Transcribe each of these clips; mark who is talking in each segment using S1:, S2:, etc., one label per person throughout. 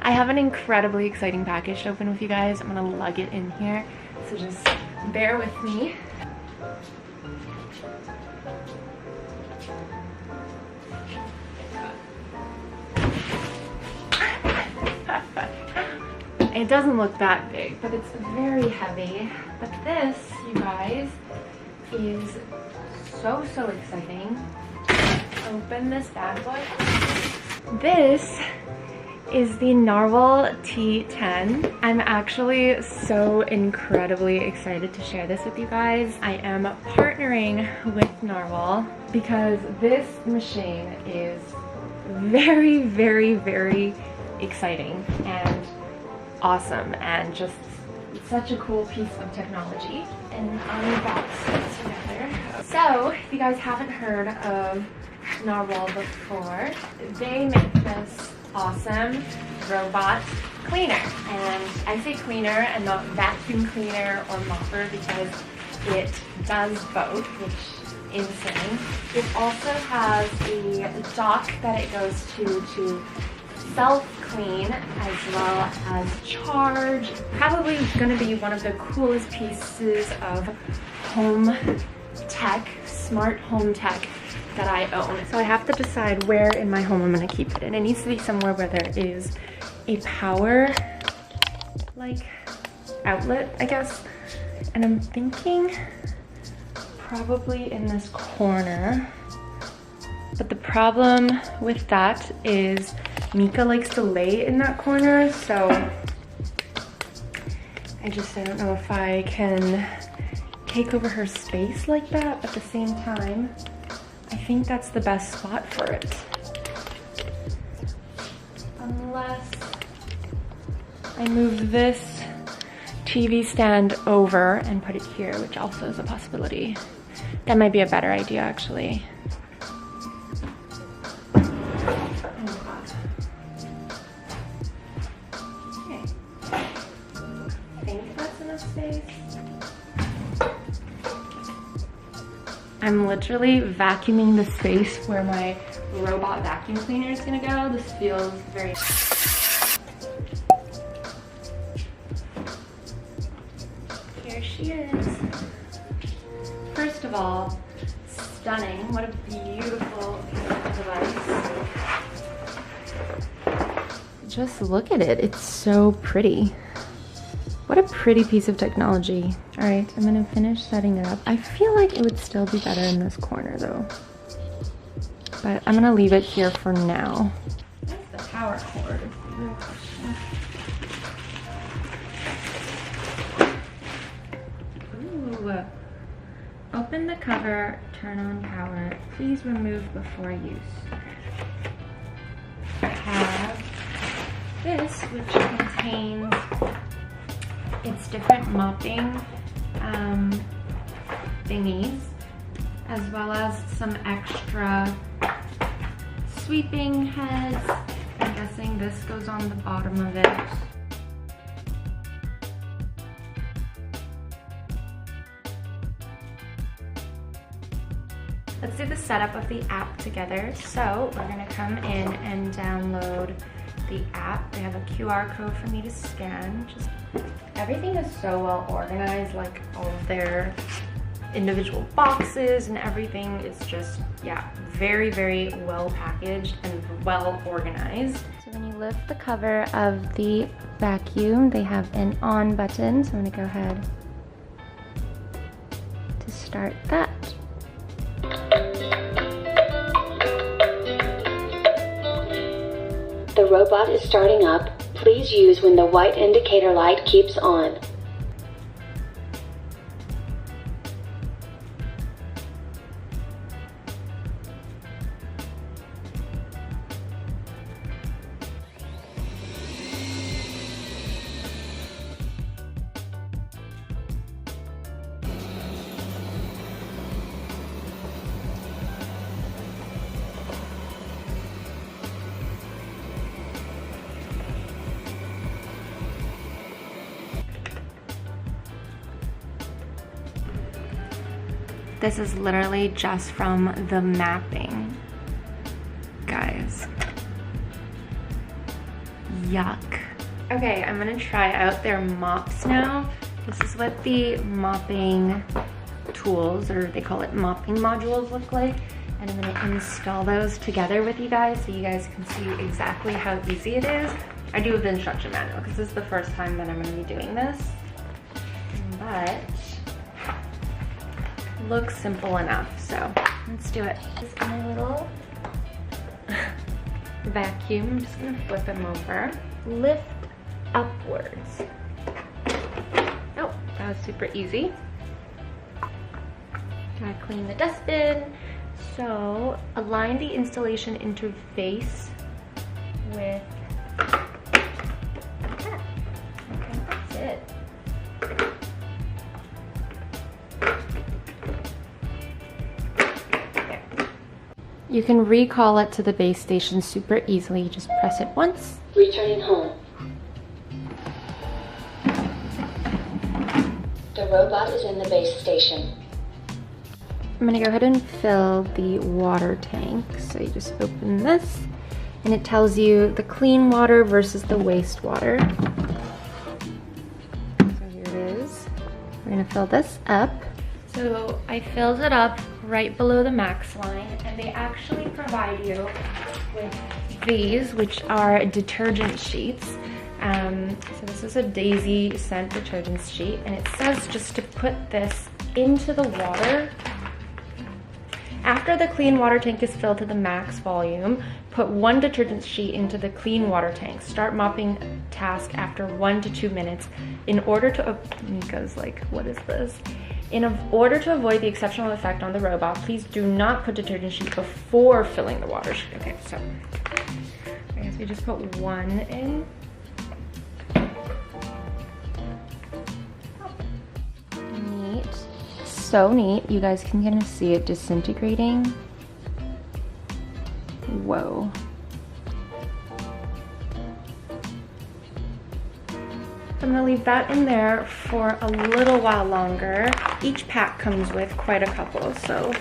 S1: I have an incredibly exciting package to open with you guys. I'm gonna lug it in here, so just bear with me. It doesn't look that big, but it's very heavy. But this, you guys, is so exciting. Open this bad boy. This is the Narwal T10. I'm actually so incredibly excited to share this with you guys. I am partnering with Narwal because this machine is very exciting and awesome and just such a cool piece of technology. And unbox it together. So, if you guys haven't heard of Narwal before, they make this awesome robot cleaner. And I say cleaner and not vacuum cleaner or mopper because it does both, which is insane. It also has a dock that it goes to self-clean as well as charge. Probably gonna be one of the coolest pieces of home tech, smart home tech that I own. So I have to decide where in my home I'm gonna keep it. And it needs to be somewhere where there is a power like outlet, I guess. And I'm thinking probably in this corner. But the problem with that is Mika likes to lay in that corner, so I don't know if I can take over her space like that. At the same time, I think that's the best spot for it. Unless I move this TV stand over and put it here, which also is a possibility. That might be a better idea, actually. I'm literally vacuuming the space where my robot vacuum cleaner is gonna go. This feels very... Here she is. First of all, stunning. What a beautiful device. Just look at it. It's so pretty. What a pretty piece of technology. All right, I'm gonna finish setting it up. I feel like it would still be better in this corner though. But I'm gonna leave it here for now. Where's the power cord? Is the real question. Ooh. Open the cover, turn on power. Please remove before use. I have this, which contains it's different mopping thingies, as well as some extra sweeping heads. I'm guessing this goes on the bottom of it. Let's do the setup of the app together. So we're gonna come in and download the app. They have a QR code for me to scan. Everything is so well organized, like all of their individual boxes and everything is just, yeah, very well packaged and well organized. So when you lift the cover of the vacuum, they have an on button. So I'm gonna go ahead to start that.
S2: The robot is starting up. Please use when the white indicator light keeps on.
S1: This is literally just from the mapping, guys. Yuck. Okay, I'm gonna try out their mops now. This is what the mopping tools, or they call it mopping modules, look like. And I'm gonna install those together with you guys so you guys can see exactly how easy it is. I do have the instruction manual because this is the first time that I'm gonna be doing this. But looks simple enough, so let's do it. Just my little vacuum. I'm just gonna flip him over. Lift upwards. Oh, that was super easy. Gotta clean the dustbin. So align the installation interface with that. Okay, that's it. You can recall it to the base station super easily. You just press it once.
S2: Returning home. The robot is in the base station.
S1: I'm gonna go ahead and fill the water tank. So you just open this and it tells you the clean water versus the wastewater. So here it is. We're gonna fill this up. So I filled it up right below the max line, and they actually provide you with these, which are detergent sheets. So this is a Daisy scent detergent sheet, and it says just to put this into the water. After the clean water tank is filled to the max volume, put 1 detergent sheet into the clean water tank. Start mopping task after 1 to 2 minutes. In order to, Nico's like, what is this? In order to avoid the exceptional effect on the robot, please do not put detergent sheet before filling the water sheet. Okay, so I guess we just put 1 in. Neat. So neat. You guys can kind of see it disintegrating. Whoa. I'm gonna leave that in there for a little while longer. Each pack comes with quite a couple, so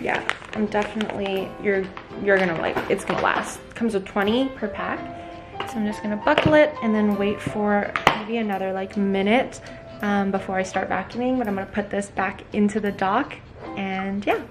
S1: yeah, I'm definitely, you're gonna like, it's gonna last. It comes with 20 per pack. So I'm just gonna buckle it and then wait for maybe another like minute before I start vacuuming, but I'm gonna put this back into the dock and yeah.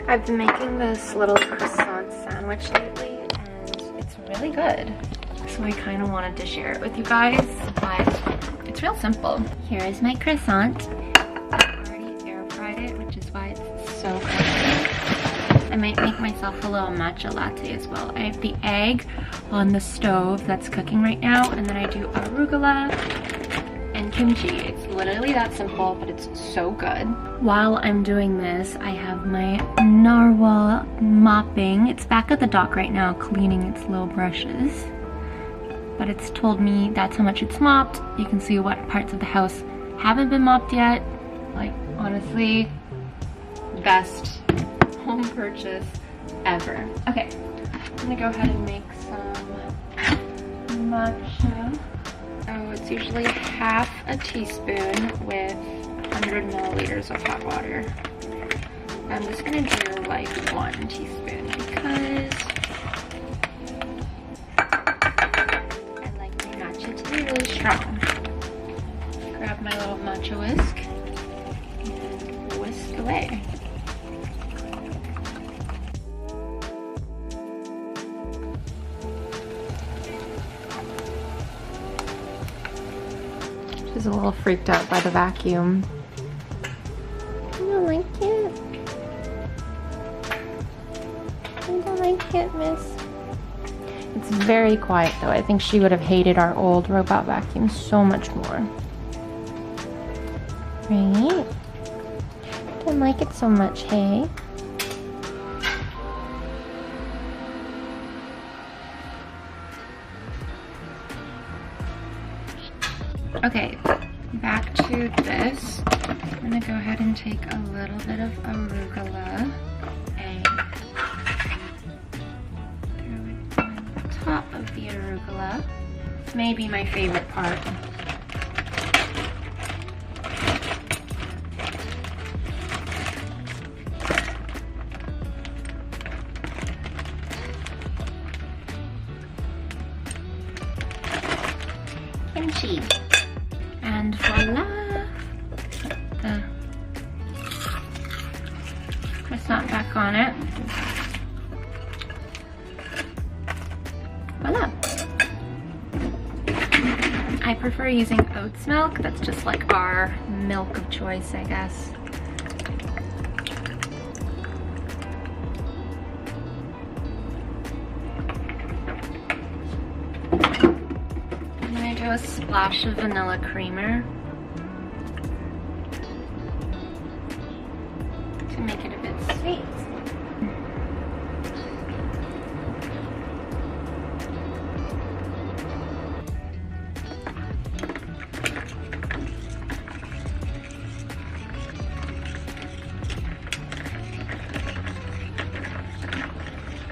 S1: I've been making this little croissant sandwich lately and it's really good. So I kind of wanted to share it with you guys, but it's real simple. Here is my croissant. I already air fried it, which is why it's so crunchy. I might make myself a little matcha latte as well. I have the egg on the stove that's cooking right now, and then I do arugula and kimchi. It's literally that simple, but it's so good. While I'm doing this, I have my Narwal mopping. It's back at the dock right now, cleaning its little brushes. But it's told me that's how much it's mopped. You can see what parts of the house haven't been mopped yet. Like, honestly, best home purchase ever. Okay, I'm gonna go ahead and make some matcha. So it's usually half a teaspoon with 100 milliliters of hot water. I'm just gonna do like 1 teaspoon because I like my matcha to be really strong. Grab my little matcha whisk and whisk away. She's a little freaked out by the vacuum. You don't like it? You don't like it, miss? It's very quiet though. I think she would have hated our old robot vacuum so much more. Right? Didn't like it so much, hey? Okay, back to this. I'm gonna go ahead and take a little bit of arugula and throw it on the top of the arugula. This may be my favorite part. Kimchi. And voila! The croissant back on it. Voila! I prefer using oat's milk. That's just like our milk of choice, I guess. I'm gonna do a splash of vanilla creamer to make it a bit sweet.